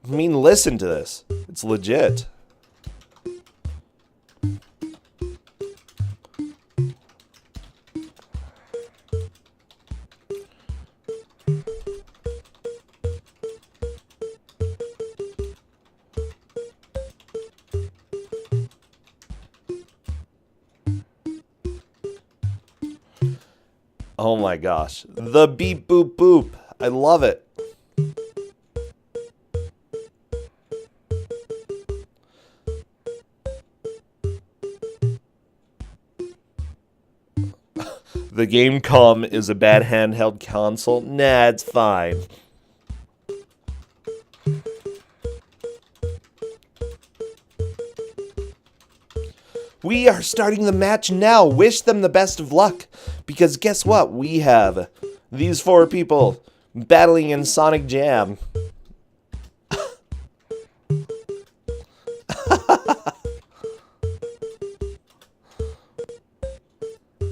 I mean, listen to this. It's legit. Oh my gosh. The beep boop boop. I love it. The Gamecom is a bad handheld console. Nah, it's fine. We are starting the match now. Wish them the best of luck. Because guess what? We have these four people battling in Sonic Jam.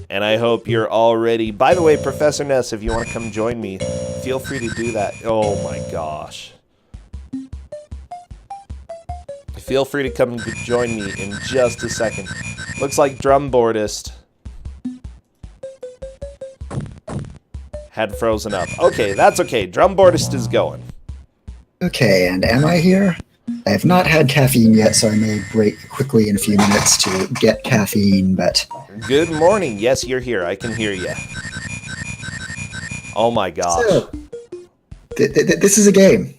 And I hope you're all ready. By the way, Professor Ness, if you want to come join me, feel free to do that. Oh my gosh. Feel free to come join me in just a second. Looks like Drumboardist had frozen up. Okay, that's okay. Drumboardist is going. Okay, and am I here? I have not had caffeine yet, so I may break quickly in a few minutes to get caffeine, but... Good morning. Yes, you're here. I can hear you. Oh my gosh. So, this is a game.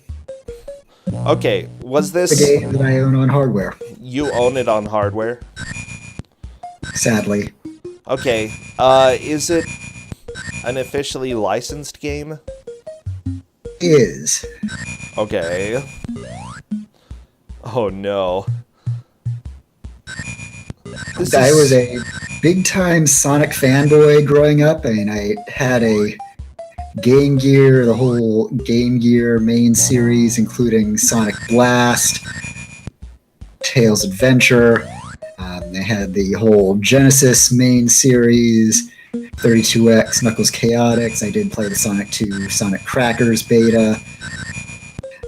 Okay, was this... A game that I own on hardware. You own it on hardware? Sadly. Okay, is it an officially licensed game? Is. Okay. Oh no. I was a big-time Sonic fanboy growing up. I mean, I had a Game Gear, the whole Game Gear main series, including Sonic Blast, Tails Adventure. I had the whole Genesis main series, 32X, Knuckles Chaotix. I did play the Sonic 2 Sonic Crackers beta.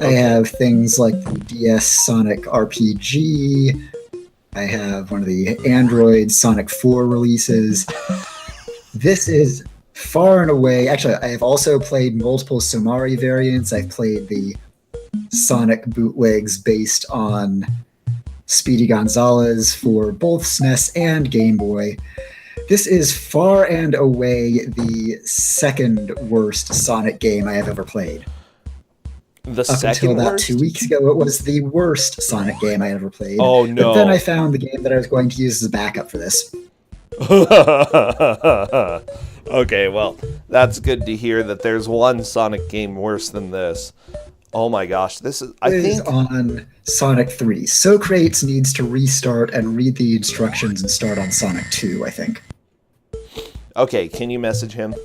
I have things like the DS Sonic RPG. I have one of the Android Sonic 4 releases. This is far and away... Actually, I have also played multiple Somari variants. I've played the Sonic bootlegs based on Speedy Gonzalez for both SNES and Game Boy. This is far and away the second worst Sonic game I have ever played. The Up second until about worst? 2 weeks ago, it was the worst Sonic game I ever played. Oh no. But then I found the game that I was going to use as a backup for this. Okay, well, that's good to hear that there's one Sonic game worse than this. Oh my gosh, this is... I It is think... on Sonic 3. Socrates needs to restart and read the instructions and start on Sonic 2, I think. Okay, can you message him?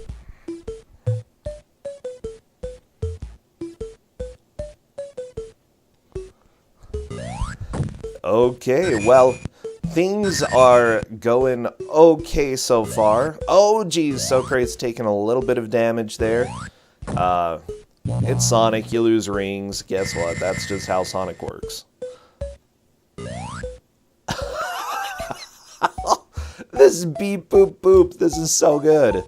Okay, well, things are going okay so far. Oh, geez, Socrates taking a little bit of damage there. It's Sonic, you lose rings. Guess what? That's just how Sonic works. This beep boop boop, this is so good.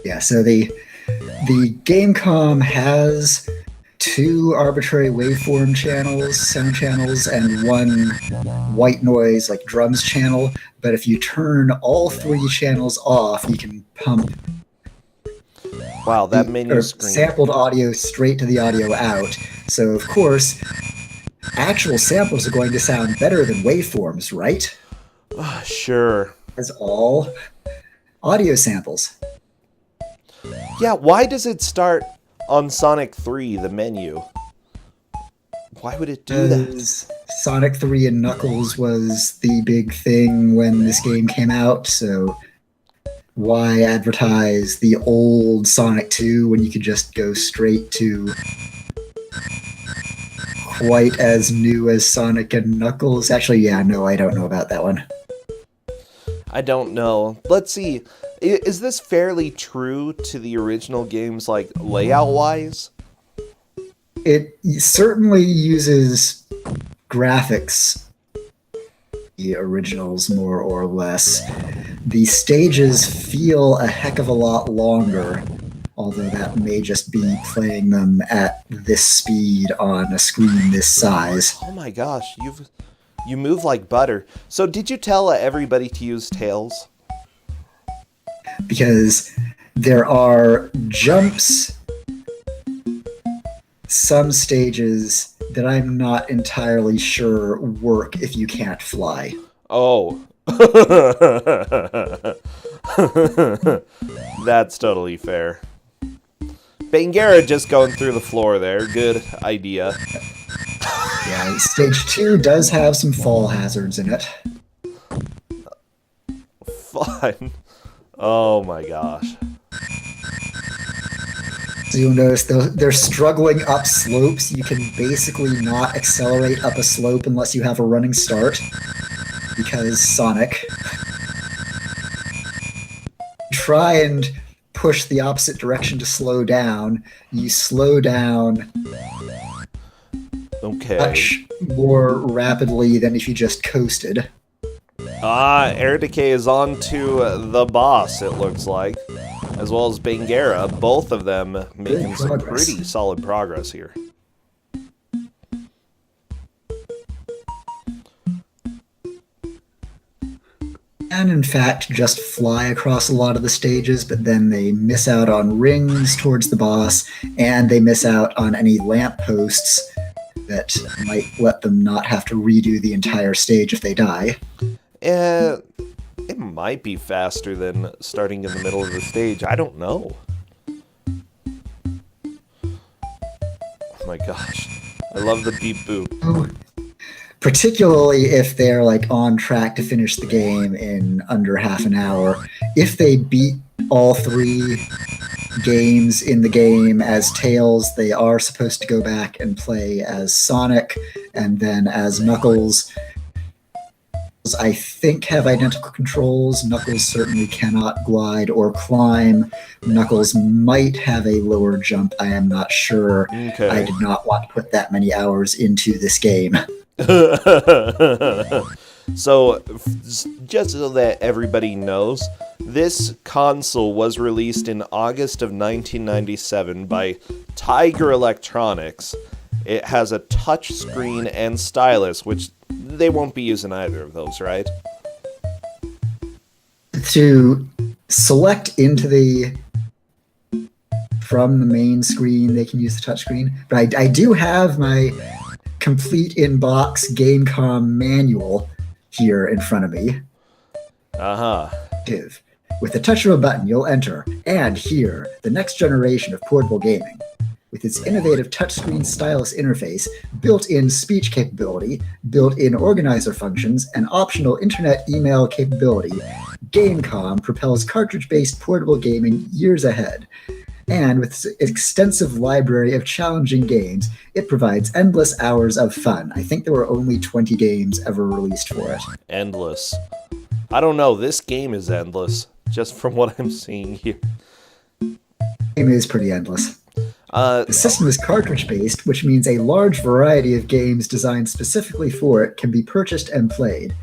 Yeah, so the Gamecom has two arbitrary waveform channels, sound channels, and one white noise, like drums channel. But if you turn all three channels off, you can pump Wow, that menu screen. sampled audio straight to the audio out. So, of course, actual samples are going to sound better than waveforms, right? Sure. As all audio samples. Yeah, why does it start on Sonic 3, the menu? Why would it do that? Sonic 3 and Knuckles was the big thing when this game came out, so Why advertise the old Sonic 2 when you could just go straight to quite as new as Sonic and Knuckles? Actually, yeah, no, I don't know about that one. I don't know. Let's see. Is this fairly true to the original games, like layout-wise? It certainly uses graphics, the originals more or less. The stages feel a heck of a lot longer, although that may just be playing them at this speed on a screen this size. Oh my gosh, you move like butter. So did you tell everybody to use Tails? Because there are jumps, some stages that I'm not entirely sure work if you can't fly. Oh. That's totally fair. Bangera just going through the floor there. Good idea. Yeah, stage 2 does have some fall hazards in it. Fun. Oh my gosh. So you'll notice they're struggling up slopes. You can basically not accelerate up a slope unless you have a running start. Because Sonic. Try and push the opposite direction to slow down. You slow down Okay. much more rapidly than if you just coasted. Air Decay is on to the boss, it looks like. As well as Bangera, both of them making some pretty solid progress here. And in fact, just fly across a lot of the stages, but then they miss out on rings towards the boss, and they miss out on any lampposts that might let them not have to redo the entire stage if they die. It might be faster than starting in the middle of the stage. I don't know. Oh my gosh. I love the beep boop. Particularly if they're like on track to finish the game in under half an hour. If they beat all 3 games in the game as Tails, they are supposed to go back and play as Sonic and then as Knuckles. I think have identical controls. Knuckles certainly cannot glide or climb. Knuckles might have a lower jump. I am not sure. Okay. I did not want to put that many hours into this game. So, just so that everybody knows, this console was released in August of 1997 by Tiger Electronics. It has a touch screen and stylus, which they won't be using either of those, right? To select into from the main screen, they can use the touchscreen. But I do have my complete in-box Gamecom manual here in front of me. With the touch of a button, you'll enter and hear the next generation of portable gaming. With its innovative touchscreen stylus interface, built-in speech capability, built-in organizer functions, and optional internet email capability, Gamecom propels cartridge-based portable gaming years ahead. And with its extensive library of challenging games, it provides endless hours of fun. I think there were only 20 games ever released for it. Endless. I don't know, this game is endless, just from what I'm seeing here. The game is pretty endless. The system is cartridge-based, which means a large variety of games designed specifically for it can be purchased and played.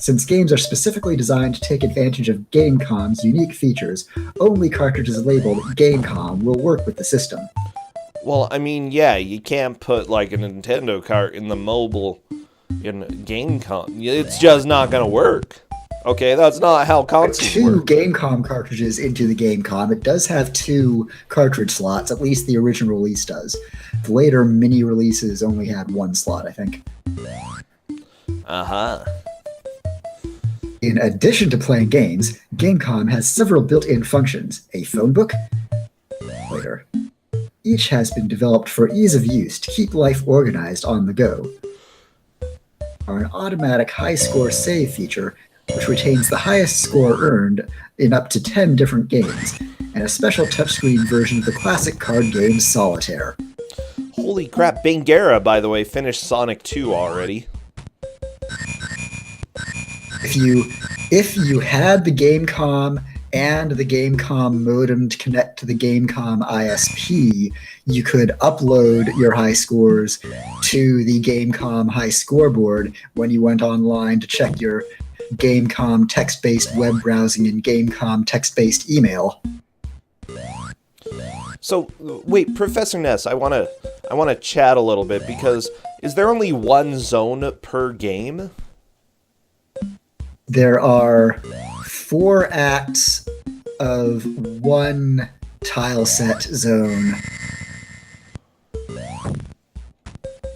Since games are specifically designed to take advantage of Gamecom's unique features, only cartridges labeled Gamecom will work with the system. Well, I mean, yeah, you can't put, like, a Nintendo cart in the mobile in Gamecom. It's just not gonna work. Okay, that's not how consoles work. 2 Gamecom cartridges into the Gamecom. It does have 2 cartridge slots, at least the original release does. The later mini releases only had 1 slot, I think. In addition to playing games, Gamecom has several built-in functions. A phone book? Later. Each has been developed for ease of use to keep life organized on the go. An automatic high-score save feature which retains the highest score earned in up to 10 different games, and a special touchscreen version of the classic card game Solitaire. Holy crap, Bangera, by the way, finished Sonic 2 already. If you had the Gamecom and the Gamecom modem to connect to the Gamecom ISP, you could upload your high scores to the Gamecom high scoreboard when you went online to check your Gamecom text-based web browsing and Gamecom text-based email. So, wait, Professor Ness, I wanna chat a little bit, because is there only one zone per game? There are 4 acts of one tile set zone.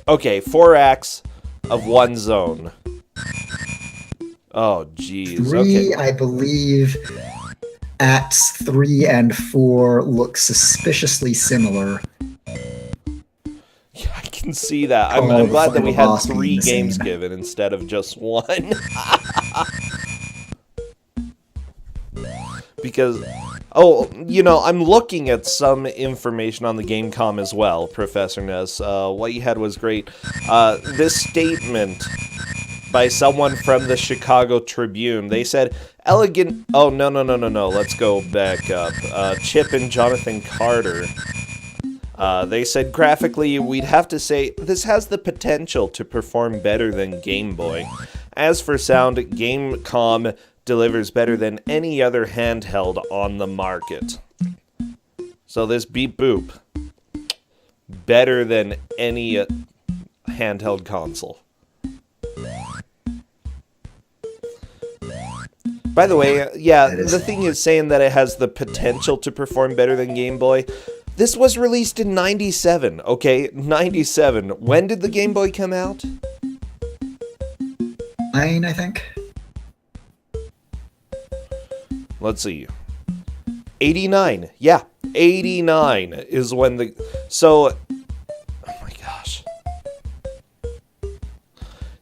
Okay, 4 acts of one zone. Oh, jeez. 3, Okay. I believe, acts 3 and 4 look suspiciously similar. Yeah, I can see that. I'm All the glad that we final had boss being 3 the games same. given instead of just 1. Because, oh, you know, I'm looking at some information on the Gamecom as well, Professor Ness. What you had was great. This statement by someone from the Chicago Tribune, they said, elegant... Oh, no. Let's go back up. Chip and Jonathan Carter. They said, graphically, we'd have to say, this has the potential to perform better than Game Boy. As for sound, Gamecom delivers better than any other handheld on the market. So this beep boop, better than any handheld console. By the way, yeah, the thing is saying that it has the potential to perform better than Game Boy. This was released in 97, okay? 97. When did the Game Boy come out? 9, I think. Let's see. 89. Yeah, 89 is when the... So... Oh my gosh.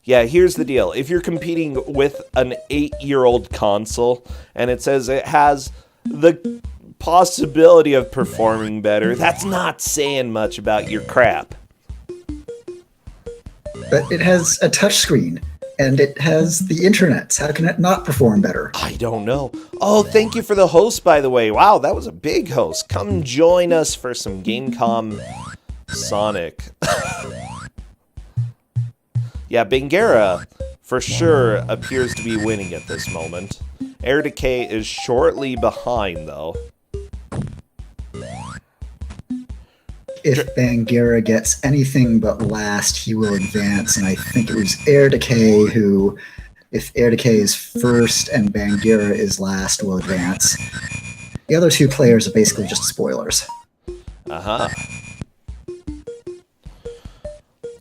Yeah, here's the deal. If you're competing with an 8-year-old console, and it says it has the possibility of performing better, that's not saying much about your crap. But it has a touchscreen, and it has the internet. How can it not perform better? I don't know. Oh, thank you for the host, by the way. Wow, that was a big host. Come join us for some Gamecom Sonic. Yeah, Bangera for sure appears to be winning at this moment. Air Decay is shortly behind, though. If Bangera gets anything but last, he will advance, and I think it was Air Decay who, if Air Decay is first and Bangera is last, will advance. The other 2 players are basically just spoilers. Uh-huh.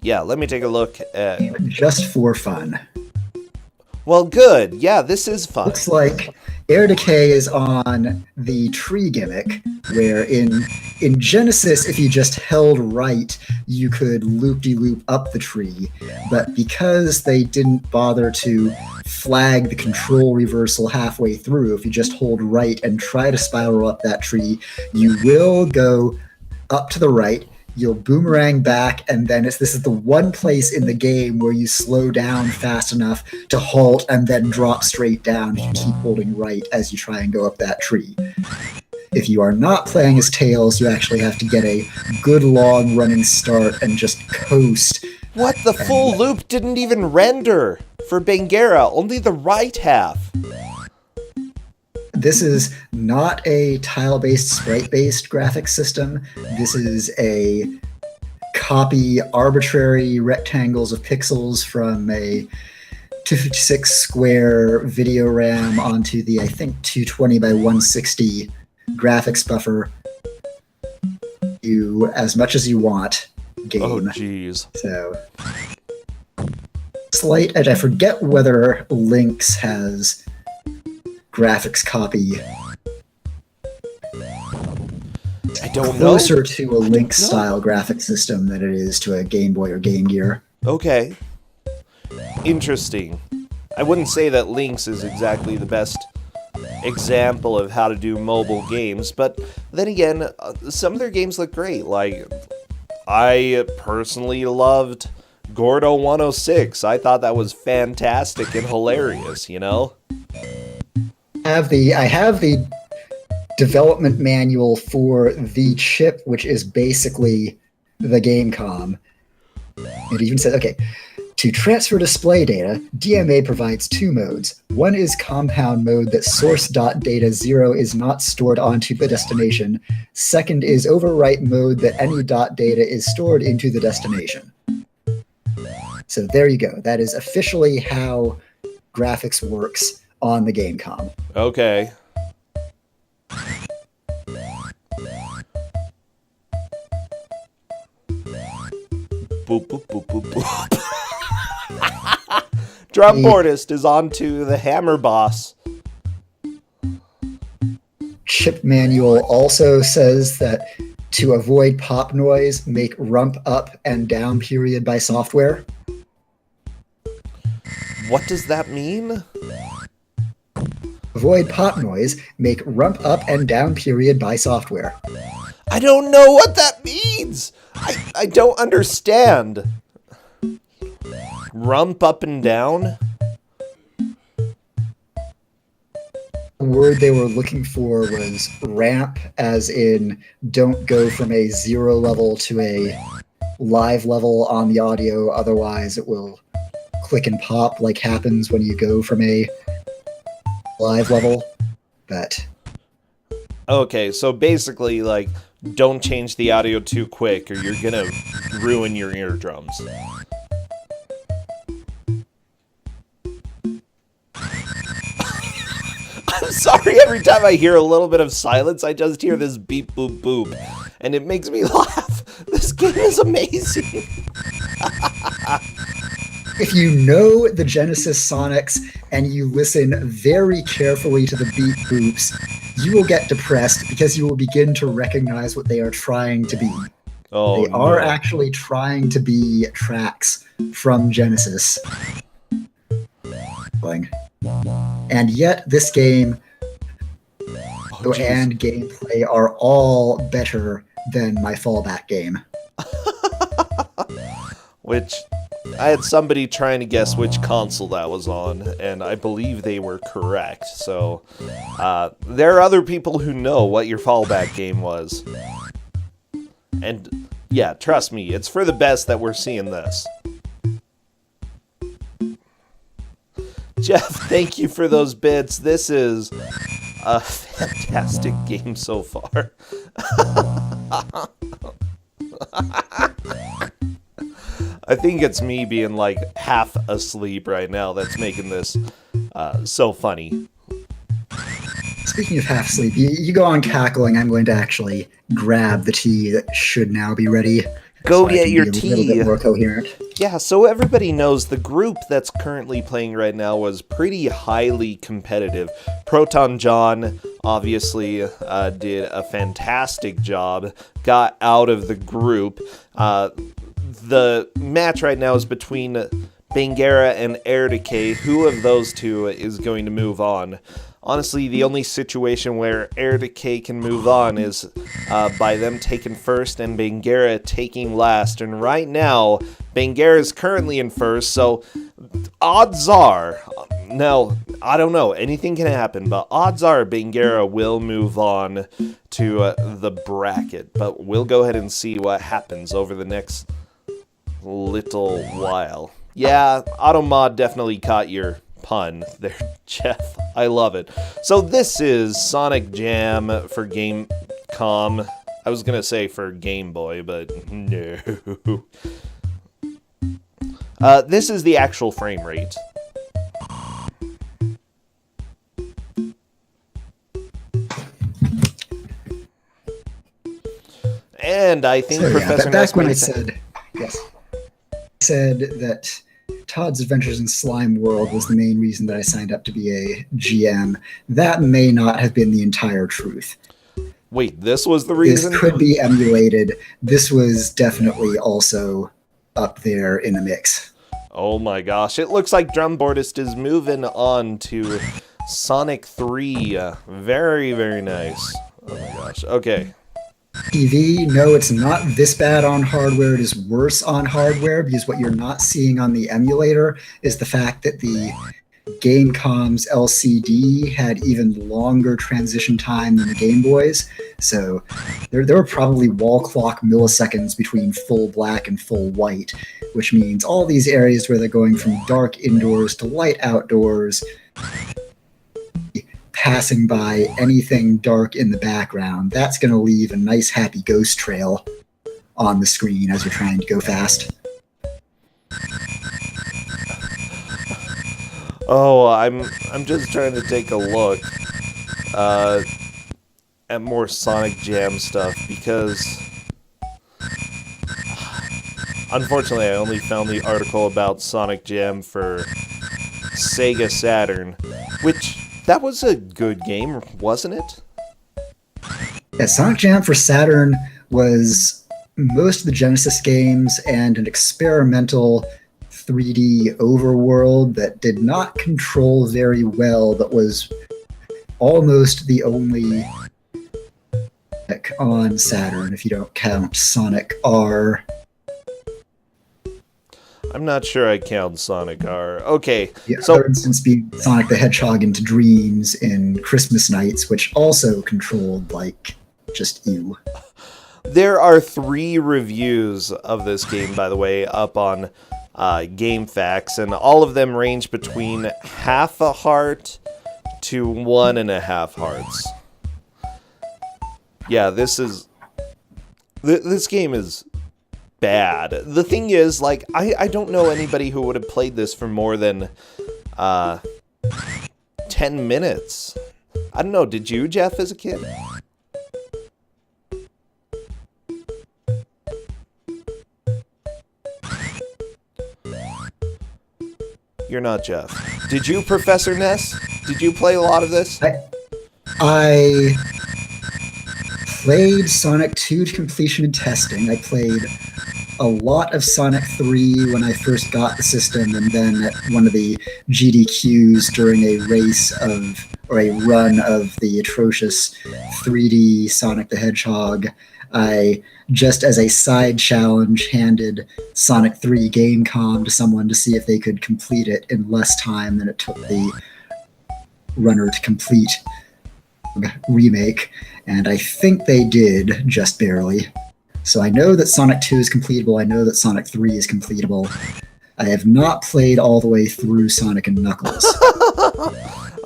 Yeah, let me take a look at... Just for fun. Well, good. Yeah, this is fun. Looks like Air Decay is on the tree gimmick, where in Genesis, if you just held right, you could loop-de-loop up the tree. But because they didn't bother to flag the control reversal halfway through, if you just hold right and try to spiral up that tree, you will go up to the right, you'll boomerang back, and then this is the one place in the game where you slow down fast enough to halt and then drop straight down if you keep holding right as you try and go up that tree. If you are not playing as Tails, you actually have to get a good long running start and just coast. What? The full loop didn't even render for Bangera, only the right half. This is not a tile-based, sprite-based graphics system. This is a copy arbitrary rectangles of pixels from a 256 square video RAM onto the, I think, 220 by 160 graphics buffer. You, as much as you want, game. Oh, jeez. So, slight edge. I forget whether Lynx has graphics copy. I don't know. Closer to a Lynx style graphic system than it is to a Game Boy or Game Gear. Okay. Interesting. I wouldn't say that Lynx is exactly the best example of how to do mobile games, but then again, some of their games look great. Like, I personally loved Gordo 106. I thought that was fantastic and hilarious, you know? I have the development manual for the chip, which is basically the Gamecom. It even says, okay, to transfer display data, DMA provides two modes. One is compound mode that source.data 0 is not stored onto the destination. Second is overwrite mode that any data is stored into the destination. So there you go. That is officially how graphics works on the Gamecom. Okay. Boop, boop, boop, boop, boop. Drumboardist is on to the hammer boss. Chip manual also says that to avoid pop noise, make rump up and down period by software. What does that mean? Avoid pop noise, make rump up and down period by software. I don't know what that means. I don't understand. Rump up and down? The word they were looking for was ramp, as in don't go from a 0 level to a live level on the audio, otherwise it will click and pop like happens when you go from a live level. But Okay, so basically, like, don't change the audio too quick or you're gonna ruin your eardrums. I'm sorry, every time I hear a little bit of silence, I just hear this beep boop boop, and it makes me laugh. This game is amazing. if you know the Genesis Sonics and you listen very carefully to the beep boops, you will get depressed because you will begin to recognize what they are trying to be. Oh, they are actually trying to be tracks from Genesis. And yet this game and gameplay are all better than my fallback game. Which, I had somebody trying to guess which console that was on, and I believe they were correct. So, there are other people who know what your fallback game was. And, yeah, trust me, it's for the best that we're seeing this. Jeff, thank you for those bits. This is a fantastic game so far. I think it's me being like half asleep right now that's making this so funny. Speaking of half sleep, you go on cackling. I'm going to actually grab the tea that should now be ready. Go get your tea. A little bit more coherent. Yeah, so everybody knows the group that's currently playing right now was pretty highly competitive. Proton John obviously did a fantastic job, got out of the group. The match right now is between Bangera and Air Decay. Who of those two is going to move on? Honestly, the only situation where Air Decay can move on is by them taking first and Bangera taking last. And right now, Bangera is currently in first, so odds are, now, I don't know, anything can happen, but odds are Bangera will move on to the bracket. But we'll go ahead and see what happens over the next little while. Yeah, Automod definitely caught your pun there, Jeff. I love it. So this is Sonic Jam for Gamecom. I was gonna say for Game Boy, but no. This is the actual frame rate. And I think Professor back when I said that Todd's Adventures in Slime World was the main reason that I signed up to be a GM. That may not have been the entire truth. Wait, this was the reason? This could be emulated. This was definitely also up there in the mix. Oh my gosh, it looks like Drumboardist is moving on to Sonic 3. Very, very nice. Oh my gosh, okay. TV, no, it's not this bad on hardware. It is worse on hardware because what you're not seeing on the emulator is the fact that the Gamecom's LCD had even longer transition time than the Game Boy's. So there were probably wall clock milliseconds between full black and full white, which means all these areas where they're going from dark indoors to light outdoors, passing by anything dark in the background, that's going to leave a nice happy ghost trail on the screen as you're trying to go fast. Oh, I'm just trying to take a look at more Sonic Jam stuff because unfortunately I only found the article about Sonic Jam for Sega Saturn, which that was a good game, wasn't it? Yeah, Sonic Jam for Saturn was most of the Genesis games and an experimental 3D overworld that did not control very well, but was almost the only on Saturn, if you don't count Sonic R. I'm not sure I count Sonic R. Okay, The so other instance being Sonic the Hedgehog into Dreams in Christmas Nights, which also controlled, like, just you. there are 3 reviews of this game, by the way, up on GameFAQs, and all of them range between half a heart to 1.5 hearts. Yeah, this game is bad. The thing is, like, I don't know anybody who would have played this for more than 10 minutes. I don't know, did you, Jeff, as a kid? You're not Jeff. Did you, Professor Ness? Did you play a lot of this? I played Sonic 2 to completion and testing. I played a lot of Sonic 3 when I first got the system, and then at one of the GDQs during a race of, or a run of the atrocious 3D Sonic the Hedgehog, I, just as a side challenge, handed Sonic 3 Gamecom to someone to see if they could complete it in less time than it took the runner to complete remake, and I think they did, just barely. So I know that Sonic 2 is completable, I know that Sonic 3 is completable. I have not played all the way through Sonic and Knuckles.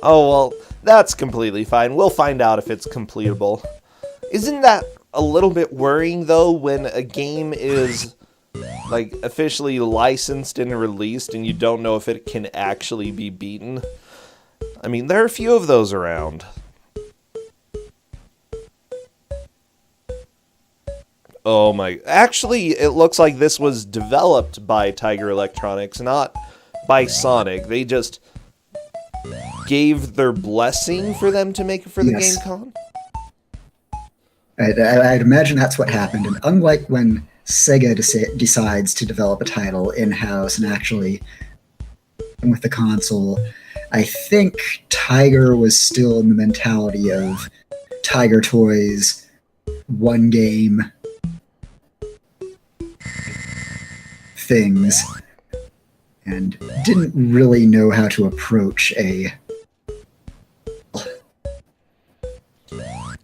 Oh, well, that's completely fine. We'll find out if it's completable. Isn't that a little bit worrying, though, when a game is, like, officially licensed and released and you don't know if it can actually be beaten? I mean, there are a few of those around. Oh my... Actually, it looks like this was developed by Tiger Electronics, not by Sonic. They just gave their blessing for them to make it for the Yes. GameCon? I'd imagine that's what happened, and unlike when Sega decides to develop a title in-house and actually with the console, I think Tiger was still in the mentality of Tiger Toys, one game things, and didn't really know how to approach a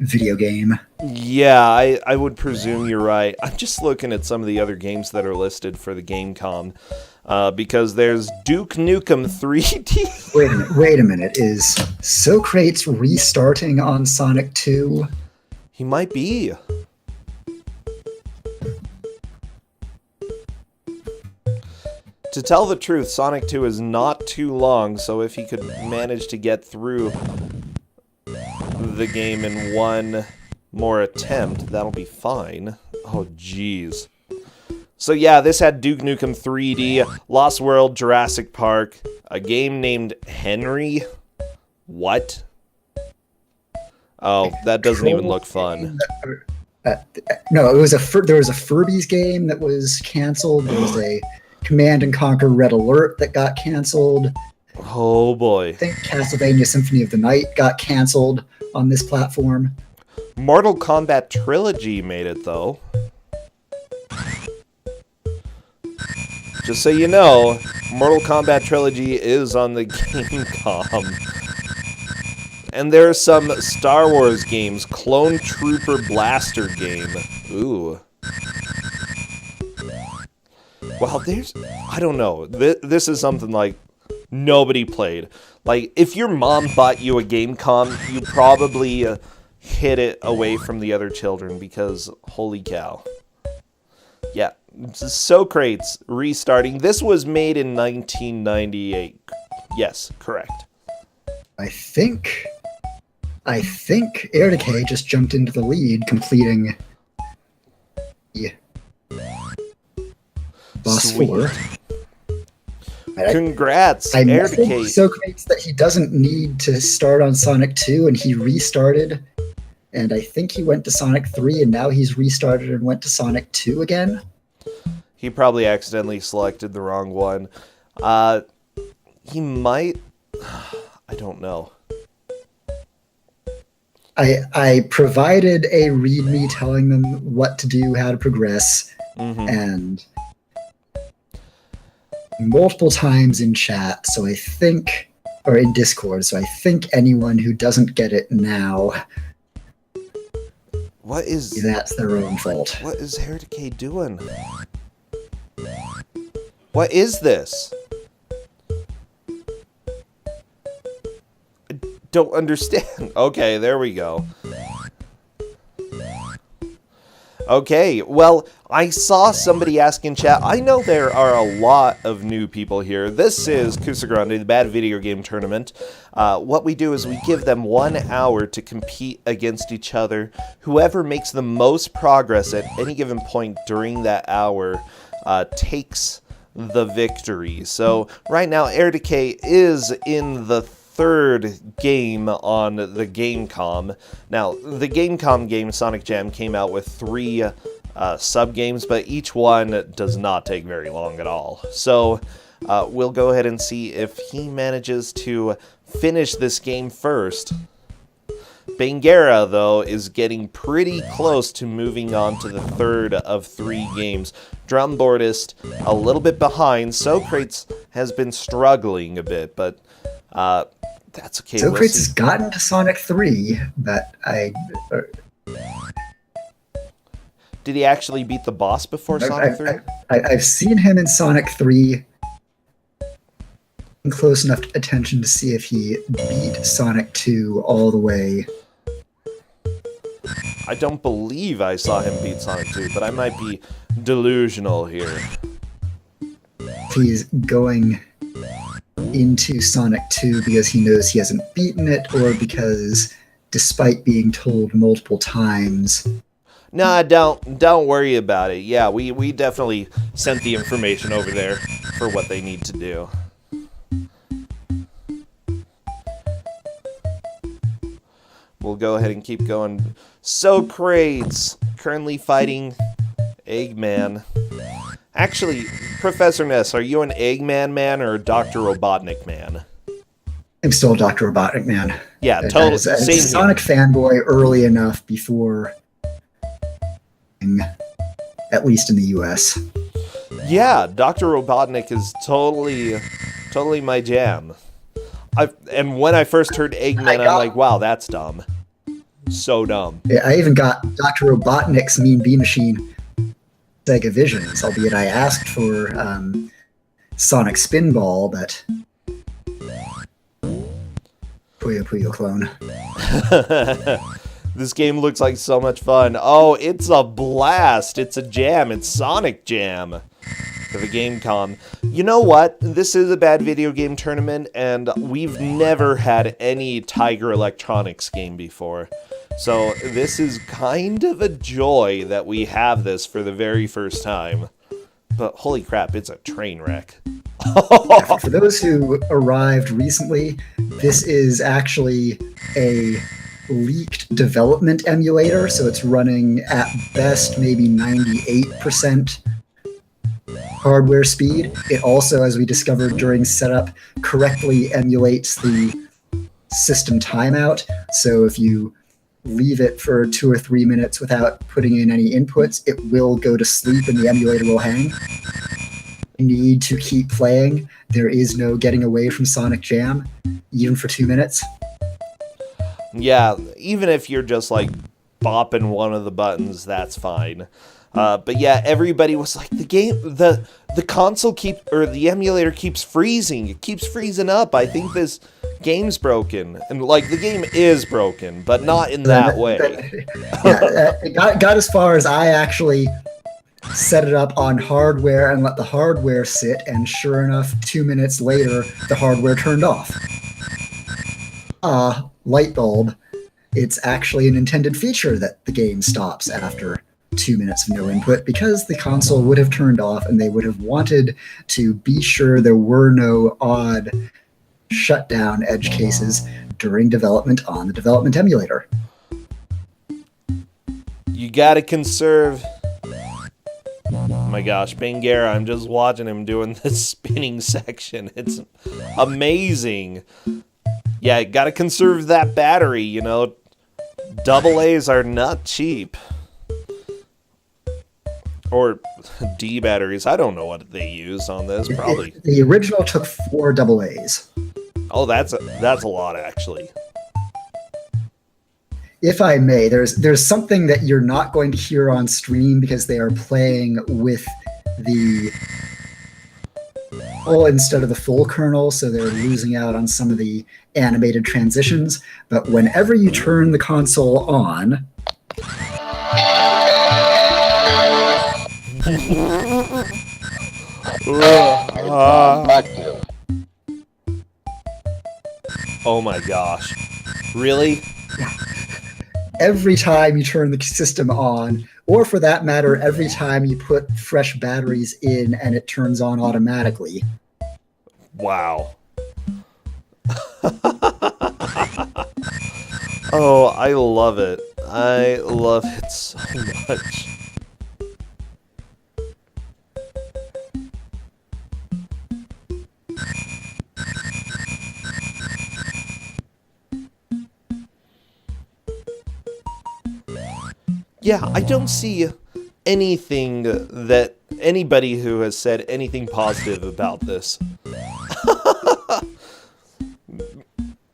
video game. Yeah, I would presume you're right. I'm just looking at some of the other games that are listed for the GameCon, because there's Duke Nukem 3D. Wait a minute. Is Socrates restarting on Sonic 2? He might be. To tell the truth, Sonic 2 is not too long, so if he could manage to get through the game in one more attempt, that'll be fine. Oh, jeez. So yeah, this had Duke Nukem 3D, Lost World, Jurassic Park, a game named Henry. What? Oh, that doesn't even look fun. No, it was there was a Furby's game that was canceled. There was a Command and Conquer Red Alert that got canceled. Oh boy. I think Castlevania Symphony of the Night got canceled on this platform. Mortal Kombat Trilogy made it, though. Just so you know, Mortal Kombat Trilogy is on the Gamecom. And there are some Star Wars games. Clone Trooper Blaster game. Ooh. Well, there's... I don't know. This is something like nobody played. Like, if your mom bought you a Gamecom, you probably hid it away from the other children because, holy cow. Yeah. Socrates restarting. This was made in 1998. Yes, correct. I think Air Decay just jumped into the lead, completing Boss Sweet. 4. Congrats, I Air messaged Decay. Socrates that he doesn't need to start on Sonic 2, and he restarted. And I think he went to Sonic 3, and now he's restarted and went to Sonic 2 again. He probably accidentally selected the wrong one. He might... I don't know. I provided a README telling them what to do, how to progress, and multiple times in chat, so I think, or in Discord, so I think anyone who doesn't get it now, What is... that's their own fault. What is Air Decay doing? What is this? I don't understand. Okay, there we go. Okay, well, I saw somebody ask in chat. I know there are a lot of new people here. This is Kusogrand3, the Bad Video Game Tournament. What we do is we give them 1 hour to compete against each other. Whoever makes the most progress at any given point during that hour takes the victory. So right now, Air Decay is in the third game on the Gamecom. Now, the Gamecom game, Sonic Jam, came out with 3 sub-games, but each one does not take very long at all. So we'll go ahead and see if he manages to finish this game first. Bangera, though, is getting pretty close to moving on to the third of 3 games. Drumboardist, a little bit behind. Socrates has been struggling a bit, but that's okay. Socrates has gotten to Sonic 3, but Did he actually beat the boss before Sonic 3? I've seen him in Sonic 3. Close enough attention to see if he beat Sonic 2 all the way. I don't believe I saw him beat Sonic 2, but I might be delusional here. He's going into Sonic 2 because he knows he hasn't beaten it, or because, despite being told multiple times... Nah, don't worry about it. Yeah, we definitely sent the information over there for what they need to do. We'll go ahead and keep going. Socrates, currently fighting Eggman. Actually, Professor Ness, are you an Eggman man or a Dr. Robotnik man? I'm still Dr. Robotnik man. Yeah, totally. Same Sonic fanboy early enough before, at least in the US. Yeah, Dr. Robotnik is totally my jam. And when I first heard Eggman, I'm like, wow, that's dumb. So dumb. I even got Dr. Robotnik's Mean Bee Machine Sega Visions, albeit I asked for Sonic Spinball, but Puyo Puyo clone. This game looks like so much fun. Oh, it's a blast. It's a jam. It's Sonic Jam for the Gamecom. You know what? This is a Bad Video Game Tournament, and we've never had any Tiger Electronics game before. So this is kind of a joy that we have this for the very first time. But holy crap, it's a train wreck. For those who arrived recently, this is actually a leaked development emulator, so it's running at best maybe 98% hardware speed. It also, as we discovered during setup, correctly emulates the system timeout. So if you leave it for 2 or 3 minutes without putting in any inputs, it will go to sleep and the emulator will hang. You need to keep playing. There is no getting away from Sonic Jam, even for 2 minutes. Yeah, even if you're just like bopping one of the buttons, that's fine. But yeah, everybody was like, the console the emulator keeps freezing. It keeps freezing up. I think this game's broken. And like, the game is broken, but not in that way. Yeah, it got as far as I actually set it up on hardware and let the hardware sit, and sure enough, 2 minutes later, the hardware turned off. Light bulb. It's actually an intended feature that the game stops after 2 minutes of no input, because the console would have turned off and they would have wanted to be sure there were no odd shutdown edge cases during development on the development emulator. You gotta conserve. Oh my gosh, Bangera, I'm just watching him doing this spinning section. It's amazing. Yeah, gotta conserve that battery, you know. AA's are not cheap. Or D batteries. I don't know what they use on this. Probably. The original took 4 AA's. Oh, that's a lot, actually. If I may, there's something that you're not going to hear on stream because they are playing with the instead of the full kernel, so they're losing out on some of the animated transitions. But whenever you turn the console on, oh my gosh. Really? every time you turn the system on, or for that matter, every time you put fresh batteries in and it turns on automatically. Wow. Oh, I love it. I love it so much. Yeah, I don't see anything that anybody who has said anything positive about this.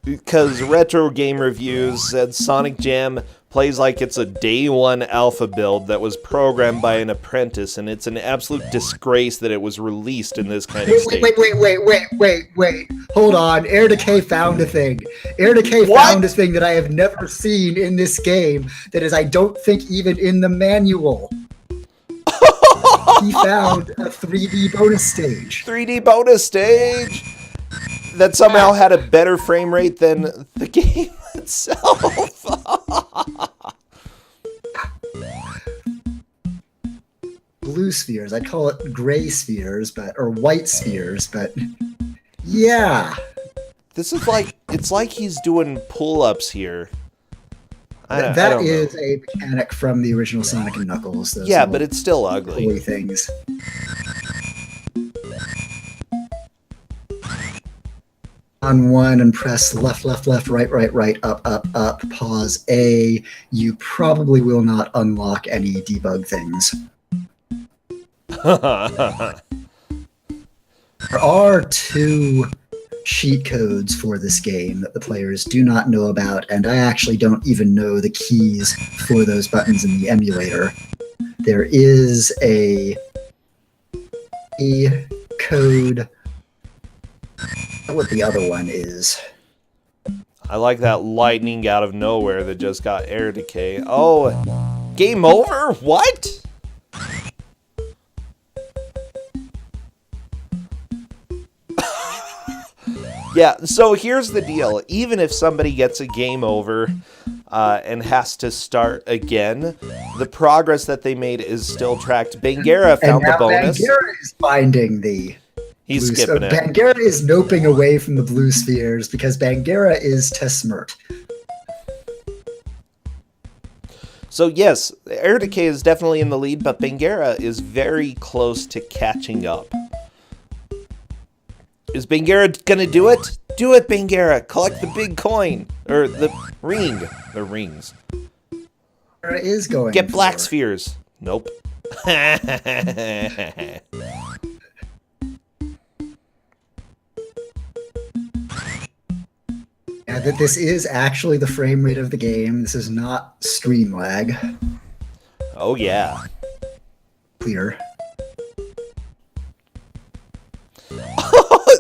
Because Retro Game Reviews said Sonic Jam plays like it's a day one alpha build that was programmed by an apprentice, and it's an absolute disgrace that it was released in this kind of state. Wait. Hold on. Air Decay found a thing. Air Decay found a thing that I have never seen in this game that is, I don't think, even in the manual. He found a 3D bonus stage. 3D bonus stage? That somehow had a better frame rate than the game itself. Blue spheres. I'd call it gray spheres, or white spheres, but yeah. This is like, it's like he's doing pull-ups here. That is a mechanic from the original Sonic and Knuckles. Yeah, but it's still ugly. Things. On one and press left, right, up, pause A. You probably will not unlock any debug things. There are 2 cheat codes for this game that the players do not know about, and I actually don't even know the keys for those buttons in the emulator. There is a code. What the other one is. I like that lightning out of nowhere that just got air decay. Oh, game over? What? Yeah, so here's the deal. Even if somebody gets a game over and has to start again, the progress that they made is still tracked. Bangera found the bonus. Bangera is finding the... He's skipping it. Bangera is noping away from the blue spheres because Bangera is Tesmert. So yes, Air Decay is definitely in the lead, but Bangera is very close to catching up. Is Bangera gonna do it? Do it, Bangera! Collect the big coin! Or the ring. The rings. It is going Get black for. spheres. Nope. Yeah, that this is actually the frame rate of the game. This is not stream lag. Oh yeah. Clear.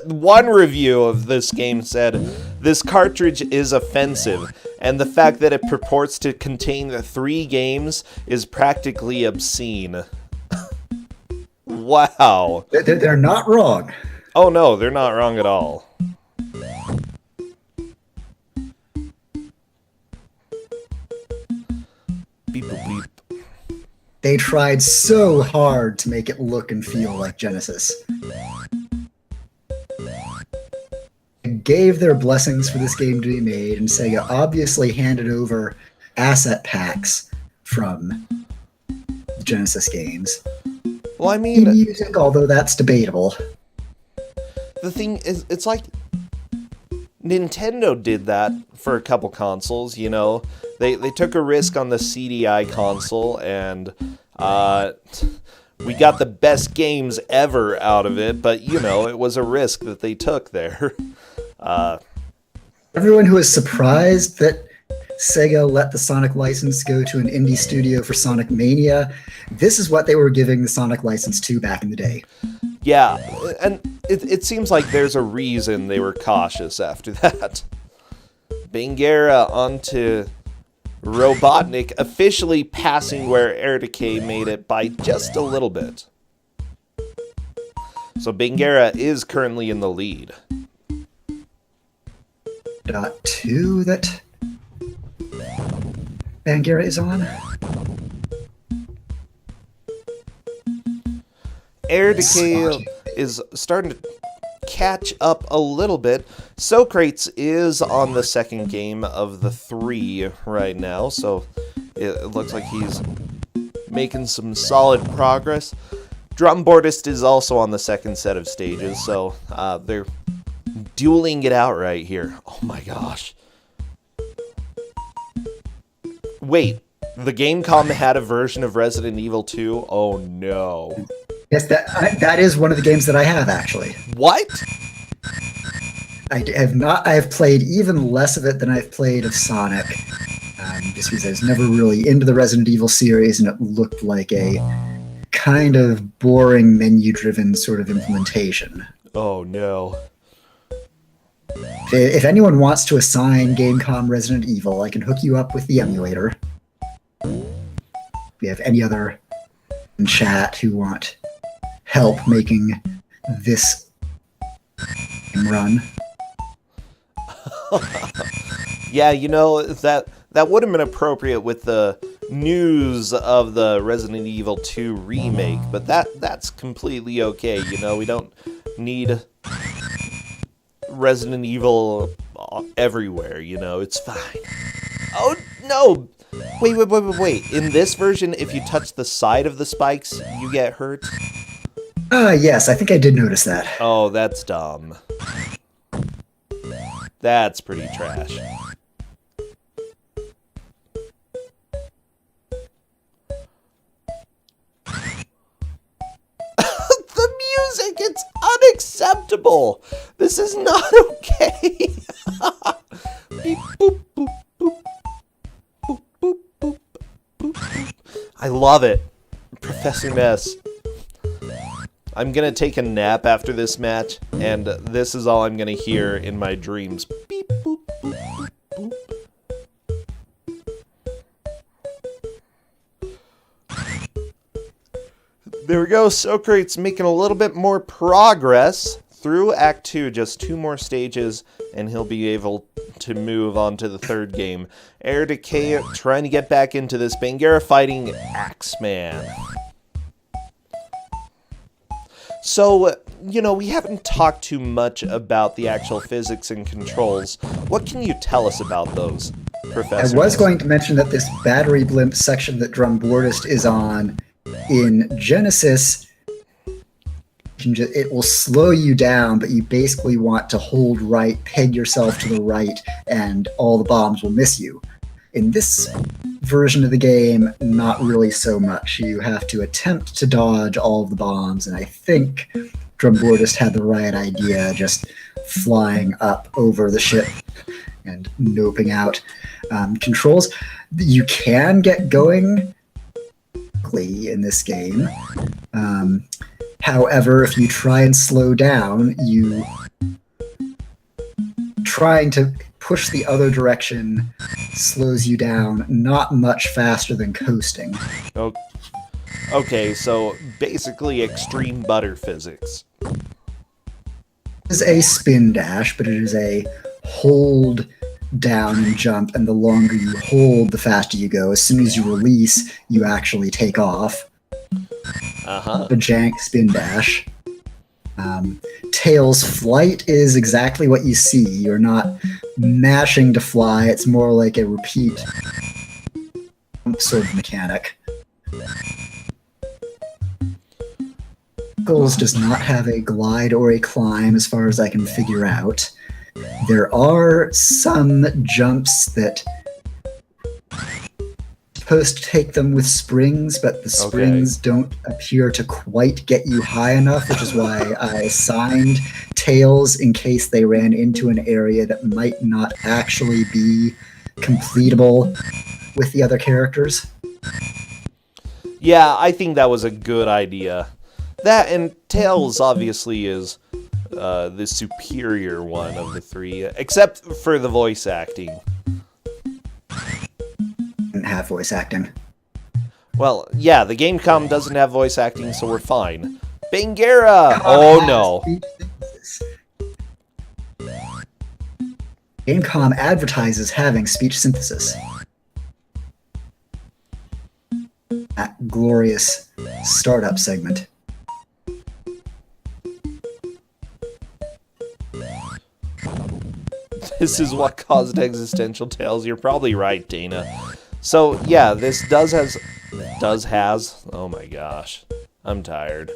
One review of this game said, this cartridge is offensive, and the fact that it purports to contain 3 games is practically obscene. Wow. They're not wrong. Oh no, they're not wrong at all. Beep boop beep. They tried so hard to make it look and feel like Genesis. They gave their blessings for this game to be made, and Sega obviously handed over asset packs from the Genesis games. Well, I mean, In music, although that's debatable. the thing is, it's like Nintendo did that for a couple consoles, you know. They took a risk on the CDI console, and we got the best games ever out of it, but, you know, it was a risk that they took there. Everyone who is surprised that Sega let the Sonic license go to an indie studio for Sonic Mania, this is what they were giving the Sonic license to back in the day. Yeah, and it seems like there's a reason they were cautious after that. Bangera onto Robotnik, officially passing where Air Decay made it by just a little bit. So Bangera is currently in the lead. .2 that Bangera is on. Air Decay is starting to catch up a little bit. Socrates is on the second game of the 3 right now, so it looks like he's making some solid progress. Drumboardist is also on the second set of stages, so they're dueling it out right here. Oh my gosh. Wait, the Gamecom had a version of Resident Evil 2? Oh no. Yes, that is one of the games that I have, actually. What? I have not. I have played even less of it than I've played of Sonic, just because I was never really into the Resident Evil series, and it looked like a kind of boring menu-driven sort of implementation. Oh no. If anyone wants to assign Gamecom Resident Evil, I can hook you up with the emulator. If you have any other in chat who want help making this run. Yeah, you know, that would have been appropriate with the news of the Resident Evil 2 remake, but that's completely okay, you know, we don't need Resident Evil everywhere, you know, it's fine. Oh, no! Wait. In this version, if you touch the side of the spikes, you get hurt? Yes, I think I did notice that. Oh, that's dumb. That's pretty trash. The music, it's unacceptable. This is not okay. Beep, boop, boop, boop. Boop, boop, boop, boop, boop. I love it. Professor Ness. I'm gonna take a nap after this match, and this is all I'm gonna hear in my dreams. Beep, boop, boop, boop, boop. There we go. Socrates making a little bit more progress through Act 2. Just 2 more stages, and he'll be able to move on to the third game. Air Decay trying to get back into this. Bangera fighting Axeman. So, you know, we haven't talked too much about the actual physics and controls. What can you tell us about those? Professor. I was going to mention that this battery blimp section that Drumbordist is on in Genesis, it will slow you down, but you basically want to hold right, peg yourself to the right, and all the bombs will miss you. In this version of the game, not really so much. You have to attempt to dodge all of the bombs, and I think Drumbordist had the right idea, just flying up over the ship and noping out. Controls, you can get going quickly in this game. However, if you try and slow down, you trying to push the other direction slows you down not much faster than coasting. Okay, so basically extreme butter physics. It is a spin dash, but it is a hold down and jump, and the longer you hold, the faster you go. As soon as you release, you actually take off. The jank spin dash. Tails flight is exactly what you see. You're not mashing to fly. It's more like a repeat sort of mechanic. Knuckles does not have a glide or a climb as far as I can figure out. There are some jumps that supposed to take them with springs, but the springs don't appear to quite get you high enough, which is why I assigned Tails in case they ran into an area that might not actually be completable with the other characters. Yeah, I think that was a good idea. That and Tails obviously is the superior one of the three, except for the voice acting. Didn't have voice acting. Well, yeah, the Gamecom doesn't have voice acting, so we're fine. Bangera! Oh no. Gamecom advertises having speech synthesis. That glorious startup segment. This is what caused existential tales. You're probably right, Dana. So, yeah, this does has... Oh my gosh. I'm tired.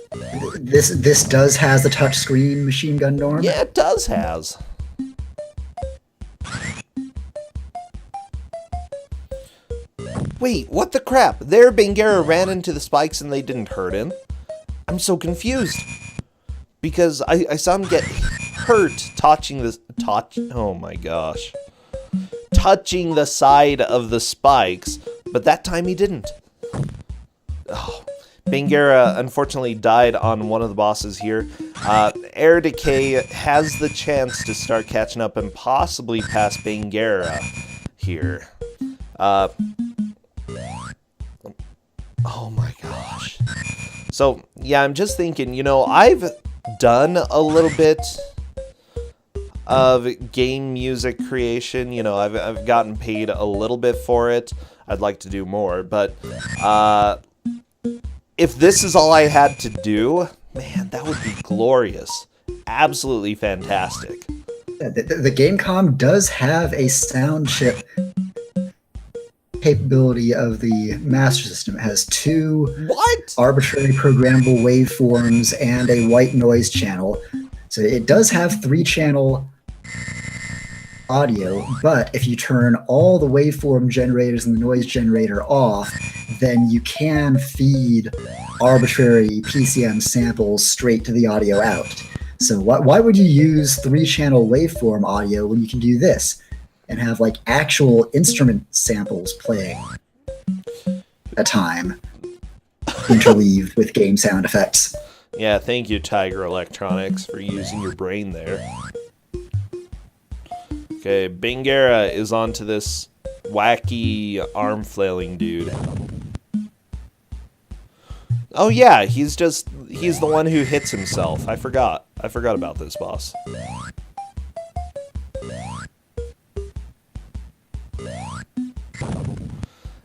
This does has the touchscreen machine gun norm? Yeah, it does has. Wait, what the crap? There, Bangera ran into the spikes and they didn't hurt him. I'm so confused. Because I saw him get hurt touching the... Oh my gosh. Touching the side of the spikes, but that time he didn't. Oh. Bangera unfortunately died on one of the bosses here. Air Decay has the chance to start catching up and possibly pass Bangera here. Oh my gosh. So, yeah, I'm just thinking, you know, I've done a little bit of game music creation. You know, I've gotten paid a little bit for it. I'd like to do more, but if this is all I had to do, man, that would be glorious. Absolutely fantastic. The Gamecom does have a sound chip capability of the Master System. It has two arbitrary programmable waveforms and a white noise channel. So it does have 3-channel audio, but if you turn all the waveform generators and the noise generator off, then you can feed arbitrary PCM samples straight to the audio out. So why would you use 3-channel waveform audio when you can do this and have like actual instrument samples playing at a time, interleaved with game sound effects? Yeah, thank you, Tiger Electronics, for using your brain there. Okay, Bangera is onto this wacky arm flailing dude. Oh yeah, he's the one who hits himself. I forgot about this boss.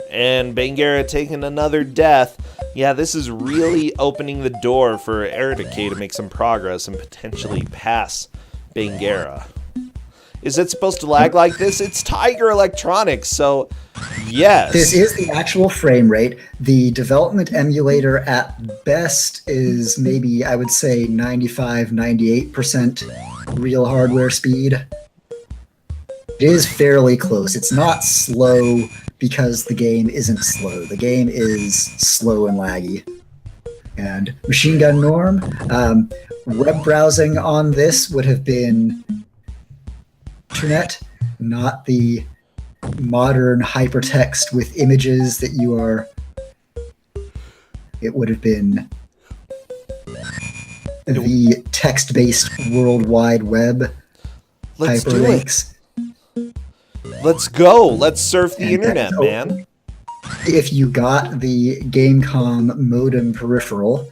And Bangera taking another death. Yeah, this is really opening the door for Air Decay to make some progress and potentially pass Bangera. Is it supposed to lag like this? It's Tiger Electronics, so yes. This is the actual frame rate. The development emulator at best is maybe, I would say, 95, 98% real hardware speed. It is fairly close. It's not slow because the game isn't slow. The game is slow and laggy. And Machine Gun Norm, web browsing on this would have been internet, not the modern hypertext with images that you are. It would have been the text-based World Wide Web Let's hyperlinks. do it. Let's go. Let's surf the internet, so, man. If you got the Gamecom modem peripheral,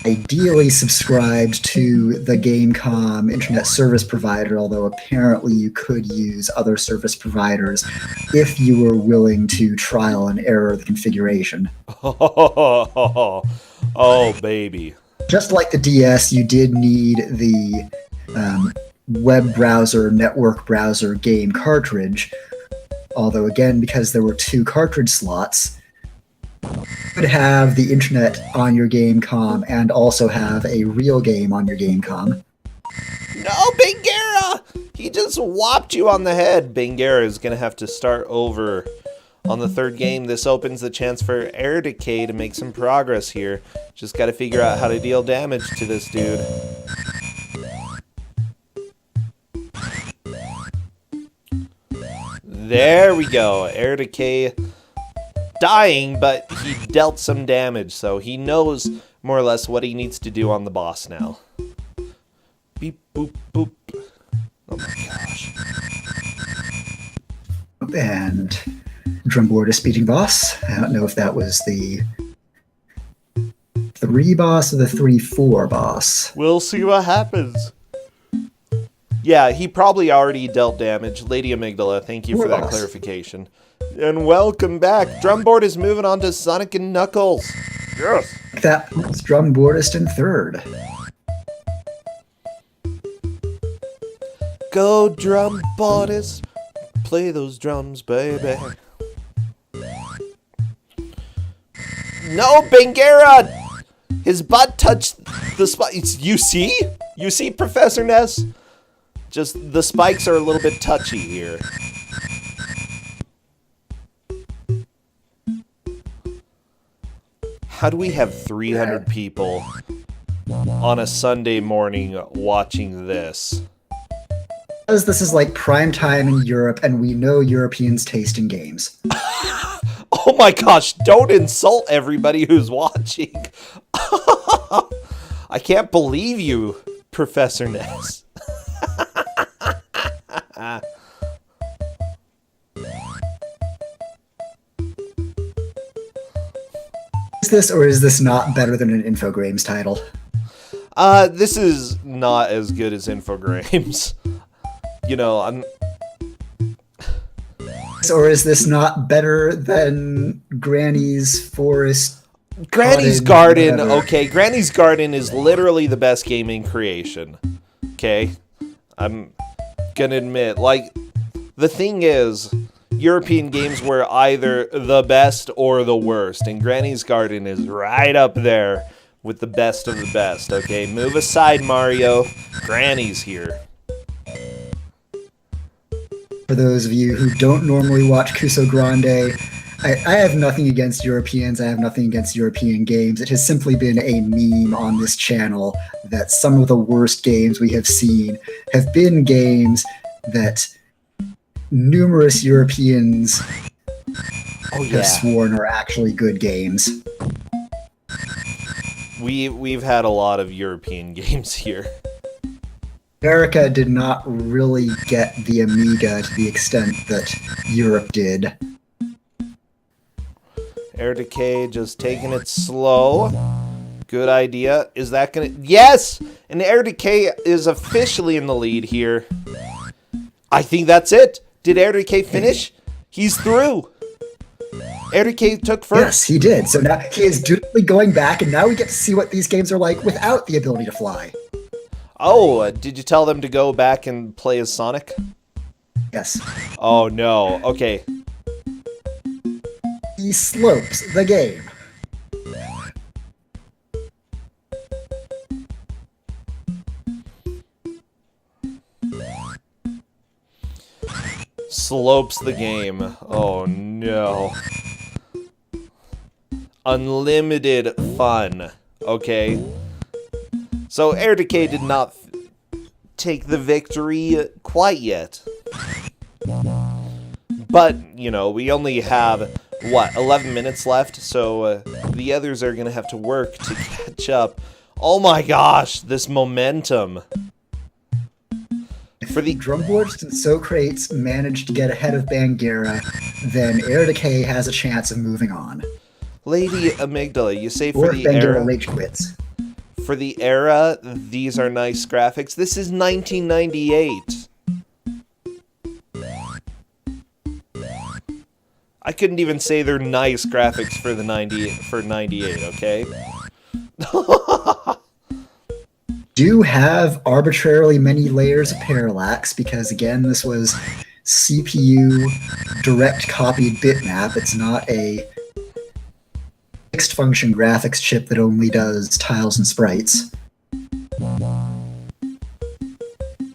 ideally subscribed to the Gamecom internet service provider, although apparently you could use other service providers if you were willing to trial and error the configuration. Oh, baby. Just like the DS, you did need the web browser, network browser game cartridge, although again, because there were 2 cartridge slots, you could have the internet on your Gamecom and also have a real game on your Gamecom. No, Bingara! He just whopped you on the head. Bingara is going to have to start over on the 3rd game. This opens the chance for Air Decay to make some progress here. Just got to figure out how to deal damage to this dude. There we go. Air Decay dying, but he dealt some damage, so he knows more or less what he needs to do on the boss now. Beep, boop, boop. Oh my gosh. And Drumboardist beating boss. I don't know if that was the 3 boss or the 3-4 boss. We'll see what happens. Yeah, he probably already dealt damage. Lady Amygdala, thank you for that clarification. And welcome back. Drumboard is moving on to Sonic and Knuckles. Yes. That was Drumboardist in 3rd. Go Drumboardist. Play those drums, baby. No, Bingara! His butt touched the spot. You see? You see, Professor Ness? Just the spikes are a little bit touchy here. How do we have 300 people on a Sunday morning watching this? Because this is like prime time in Europe, and we know Europeans taste in games. Oh my gosh, don't insult everybody who's watching. I can't believe you, Professor Ness. Is this or is this not better than an Infogrames title? This is not as good as Infogrames. You know, I'm... Or is this not better than Granny's Forest? Granny's Cottage, Garden, whatever? okay, Granny's Garden is literally the best game in creation. Okay? I'm gonna admit, like, the thing is, European games were either the best or the worst, and Granny's Garden is right up there with the best of the best, okay? Move aside, Mario. Granny's here. For those of you who don't normally watch Kusogrand3, I have nothing against Europeans. I have nothing against European games. It has simply been a meme on this channel that some of the worst games we have seen have been games that numerous Europeans have sworn are actually good games. We've had a lot of European games here. America did not really get the Amiga to the extent that Europe did. Air Decay just taking it slow. Good idea. Is that gonna... Yes! And Air Decay is officially in the lead here. I think that's it. Did Air Decay finish? He's through. Air Decay took first. Yes, he did. So now he is dutifully going back, and now we get to see what these games are like without the ability to fly. Oh, did you tell them to go back and play as Sonic? Yes. Oh no. Okay. He slopes the game. Slopes the game. Oh no. Unlimited fun. Okay. So Air Decay did not take the victory quite yet. But, you know, we only have, what, 11 minutes left? So the others are going to have to work to catch up. Oh my gosh, this momentum. For the Drumboards and Socrates managed to get ahead of Bangira, then Air Decay has a chance of moving on. Lady Amygdala, you say for Or the Bangira era? rage quits. For the era, these are nice graphics. This is 1998. I couldn't even say they're nice graphics for the 98, okay? Do have arbitrarily many layers of parallax because, again, this was CPU direct copied bitmap. It's not a fixed function graphics chip that only does tiles and sprites.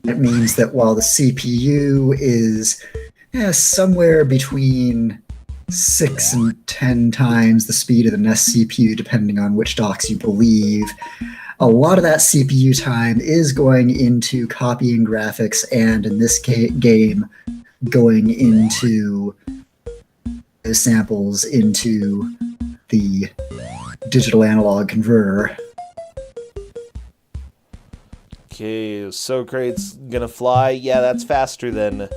It means that while the CPU is somewhere between 6 and 10 times the speed of the NES CPU, depending on which docs you believe, a lot of that CPU time is going into copying graphics and, in this game, going into the samples into the digital analog converter. Okay, Socrates gonna fly. Yeah, that's faster than,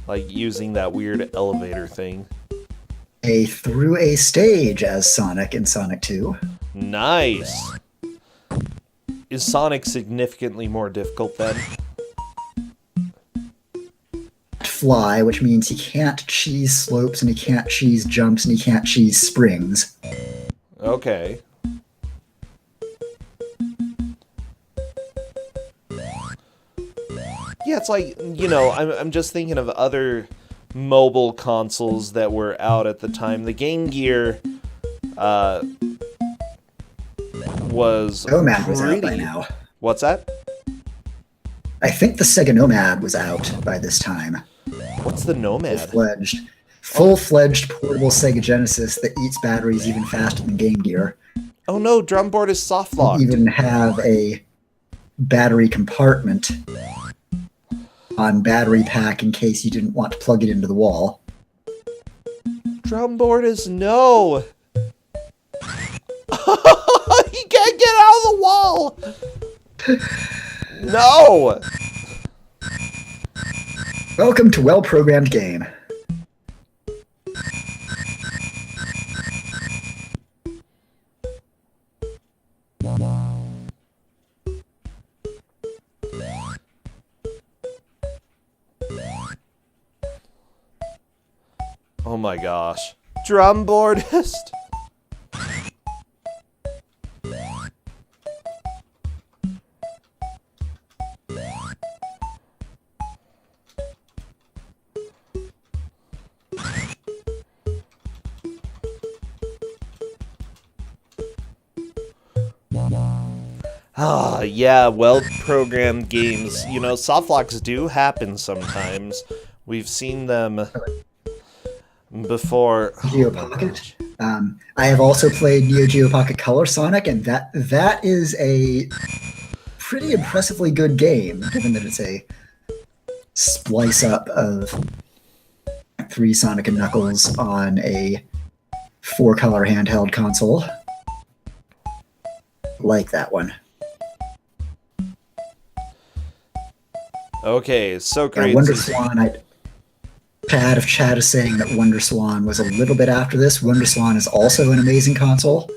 like, using that weird elevator thing. Through a stage as Sonic in Sonic 2. Nice! Is Sonic significantly more difficult then? Fly, which means he can't cheese slopes and he can't cheese jumps and he can't cheese springs. Okay. Yeah, it's like, you know, I'm just thinking of other mobile consoles that were out at the time. The Game Gear was Nomad was out by now. What's that? I think the Sega Nomad was out by this time. What's the Nomad? Full-fledged portable Sega Genesis that eats batteries even faster than Game Gear. Oh no, Drumboard is soft locked. Even have a battery compartment on battery pack in case you didn't want to plug it into the wall. Drumboard is no. He can't get out of the wall. No. Welcome to Well-Programmed Game. Oh my gosh. Drumboardist. Ah, yeah, well-programmed games. You know, softlocks do happen sometimes. We've seen them before. Geo Pocket. I have also played Neo Geo Pocket Color Sonic, and that is a pretty impressively good game, given that it's a splice up of 3 Sonic and Knuckles on a 4-color handheld console. Like that one. Okay, Socrates. Wonder Swan, Chad is saying that Wonder Swan was a little bit after this. Wonder Swan is also an amazing console.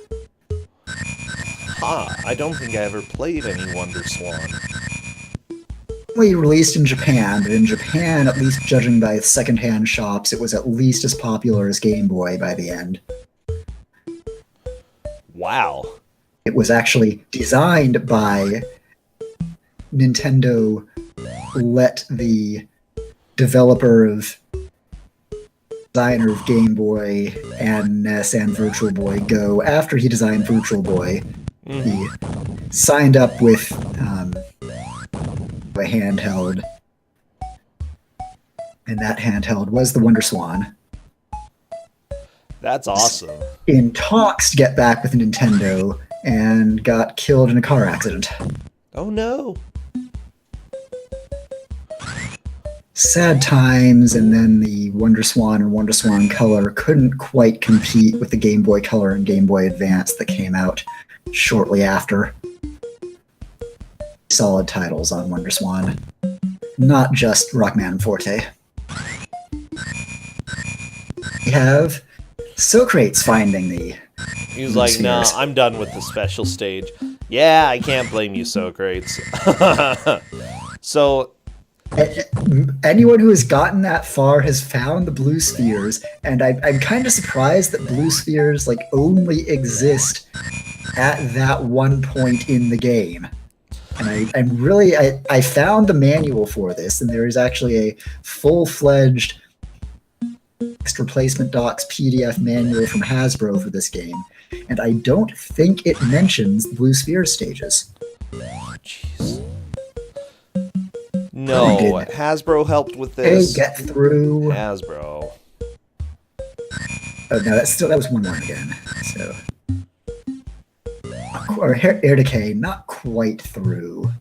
I don't think I ever played any Wonder Swan. Only released in Japan, but in Japan, at least judging by secondhand shops, it was at least as popular as Game Boy by the end. Wow. It was actually designed by Nintendo let the designer of Game Boy and NES and Virtual Boy go after he designed Virtual Boy. He signed up with a handheld, and that handheld was the WonderSwan. That's awesome. In talks to get back with Nintendo, and got killed in a car accident. Oh no. Sad times, and then the WonderSwan and WonderSwan Color couldn't quite compete with the Game Boy Color and Game Boy Advance that came out shortly after. Solid titles on WonderSwan, not just Rockman Forte. We have Socrates finding the He's like, nah, I'm done with the special stage. Yeah, I can't blame you, Socrates. So, anyone who has gotten that far has found the blue spheres, and I'm kind of surprised that blue spheres like only exist at that one point in the game. And I found the manual for this, and there is actually a full-fledged replacement docs PDF manual from Hasbro for this game, and I don't think it mentions the blue sphere stages. Oh, jeez. No, Hasbro helped with this. Hey, get through. Hasbro. Oh no, that was 1-1 again. So, or Air Decay, not quite through.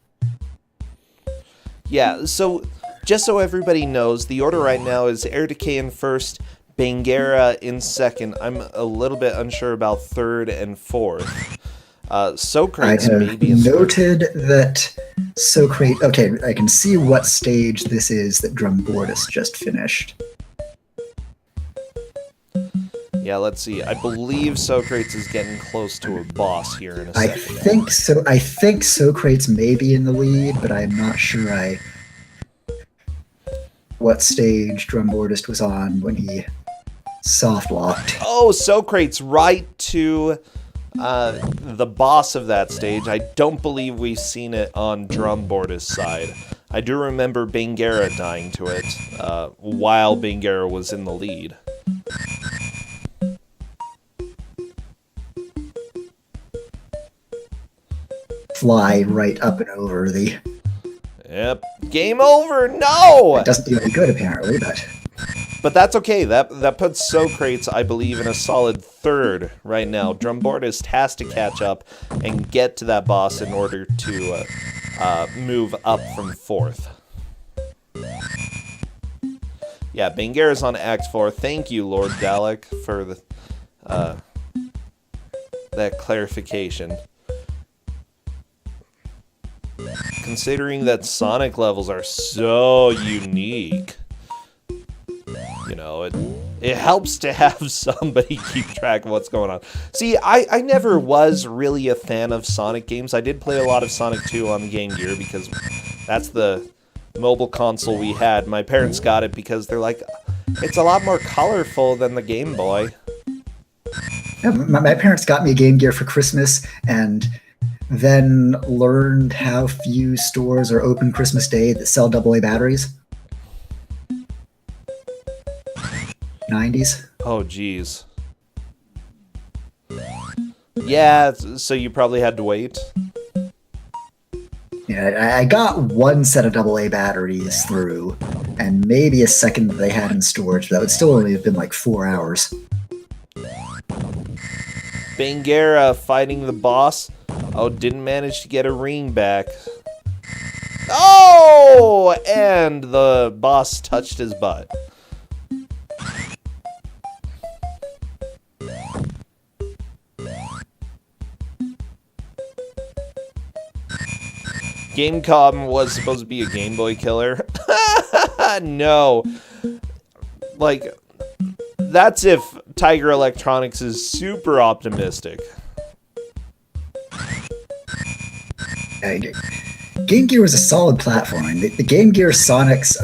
Yeah. So, just so everybody knows, the order right now is Air Decay in first, Bangera in second. I'm a little bit unsure about third and fourth. Socrates maybe in noted that Socrates. Okay, I can see what stage this is that Drumbordus just finished. Yeah, let's see. I believe Socrates is getting close to a boss here in a second. I think Socrates may be in the lead, but I'm not sure what stage Drumbordus was on when he soft locked. Oh, Socrates right to the boss of that stage. I don't believe we've seen it on Drumbordus' side. I do remember Bangera dying to it while Bangera was in the lead. Fly right up and over the... Yep. Game over! No! It doesn't do any good, apparently, But that's okay. That puts Socrates, I believe, in a solid third right now. Drumbordus has to catch up and get to that boss in order to move up from fourth. Yeah, Bangera's on Act 4. Thank you, Lord Dalek, for the that clarification. Considering that Sonic levels are so unique, you know, it helps to have somebody keep track of what's going on. See, I never was really a fan of Sonic games. I did play a lot of Sonic 2 on Game Gear because that's the mobile console we had. My parents got it because they're like, it's a lot more colorful than the Game Boy. Yeah, my parents got me a Game Gear for Christmas, and then learned how few stores are open Christmas Day that sell AA batteries. 90s. Oh, geez. Yeah, so you probably had to wait. Yeah, I got one set of AA batteries through, and maybe a second that they had in storage, but that would still only have been like 4 hours. Bangera fighting the boss. Oh, didn't manage to get a ring back. Oh! And the boss touched his butt. Gamecom was supposed to be a Game Boy killer. No. Like, that's if Tiger Electronics is super optimistic. Game Gear was a solid platform. The Game Gear Sonics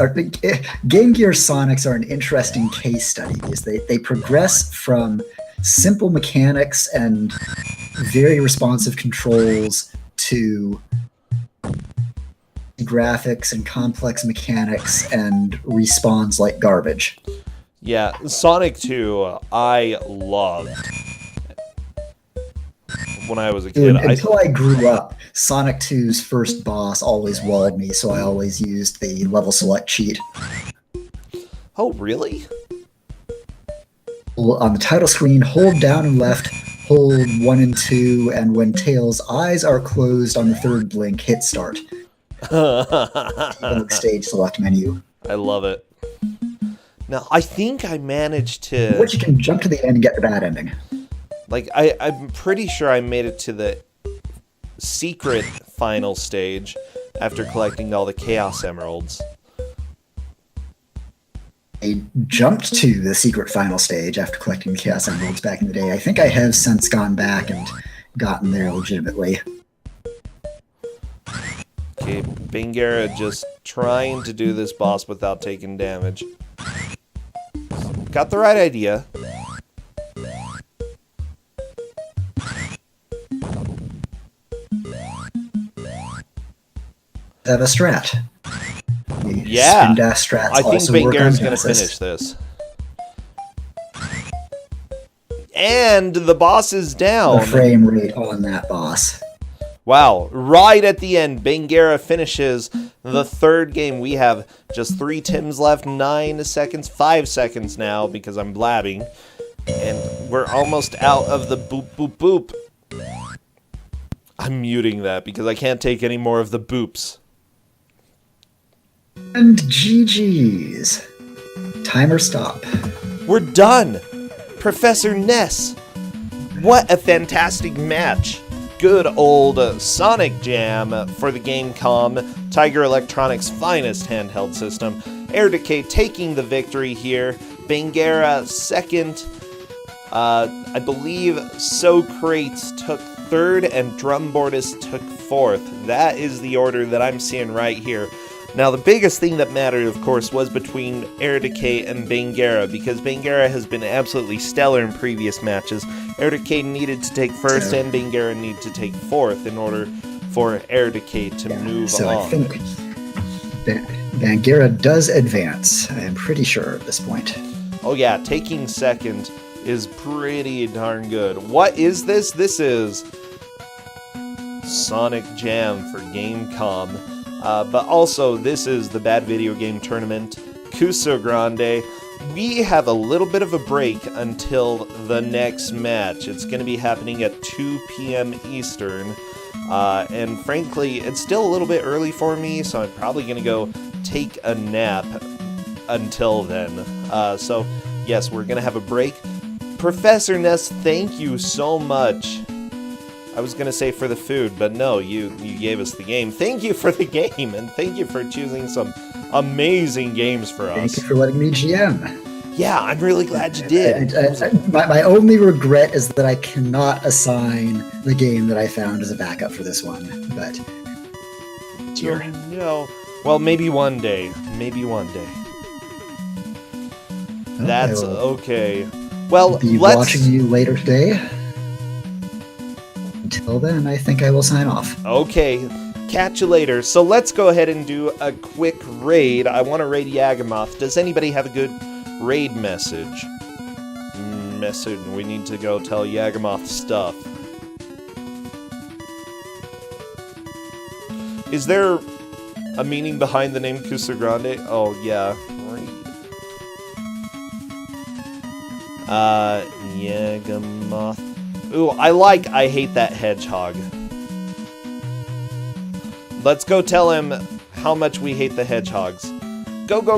are an interesting case study because they progress from simple mechanics and very responsive controls to graphics and complex mechanics and respawns like garbage. Yeah, Sonic 2, I loved when I was a kid. Until I grew up, Sonic 2's first boss always walled me, so I always used the level select cheat. Oh, really? On the title screen, hold down and left, hold 1 and 2, and when Tails' eyes are closed on the third blink, hit start. Stage select menu. I love it. Now, I think I managed to... Which you can jump to the end and get the bad ending. Like, I'm pretty sure I made it to the secret final stage after collecting all the Chaos Emeralds. I jumped to the secret final stage after collecting the Chaos Emeralds back in the day. I think I have since gone back and gotten there legitimately. Okay, Bingara just trying to do this boss without taking damage. Got the right idea. Have a strat. Yeah, spin dash strats I think also work on Bingara's gonna Genesis. finish this. And the boss is down. The frame rate on that boss. Wow, right at the end, Bingara finishes the third game. We have just 3 Tims left, 9 seconds, 5 seconds now because I'm blabbing. And we're almost out of the boop, boop, boop. I'm muting that because I can't take any more of the boops. And GG's. Timer stop. We're done! Professor Ness! What a fantastic match! Good old Sonic Jam for the Gamecom, Tiger Electronics' finest handheld system. Air Decay taking the victory here. Bingara second. I believe Socrates took third and Drumbordus took fourth. That is the order that I'm seeing right here. Now, the biggest thing that mattered, of course, was between Air Decay and Bingara, because Bingara has been absolutely stellar in previous matches. Air Decay needed to take first, and Bingara needed to take fourth in order for Air Decay to move so on. I think Bingara does advance. I am pretty sure at this point. Oh yeah, taking second is pretty darn good. What is this? This is Sonic Jam for Gamecom. But also, this is the Bad Video Game Tournament, Kusogrand3. We have a little bit of a break until the next match. It's going to be happening at 2 p.m. Eastern. And frankly, it's still a little bit early for me, so I'm probably going to go take a nap until then. So, yes, we're going to have a break. Professor Ness, thank you so much. I was going to say for the food, but no, you gave us the game. Thank you for the game, and thank you for choosing some amazing games for us. Thank you for letting me GM. Yeah, I'm really glad you did. My only regret is that I cannot assign the game that I found as a backup for this one, but Oh, no. Well, maybe one day. Maybe one day. That's okay. Well, be let's... watching you later today. Until then, I think I will sign off. Okay, catch you later. So let's go ahead and do a quick raid. I want to raid Yagamoth. Does anybody have a good raid message? We need to go tell Yagamoth stuff. Is there a meaning behind the name Kusogrand3? Oh, yeah. Raid. Yagamoth. Ooh, I hate that hedgehog. Let's go tell him how much we hate the hedgehogs. Go, go,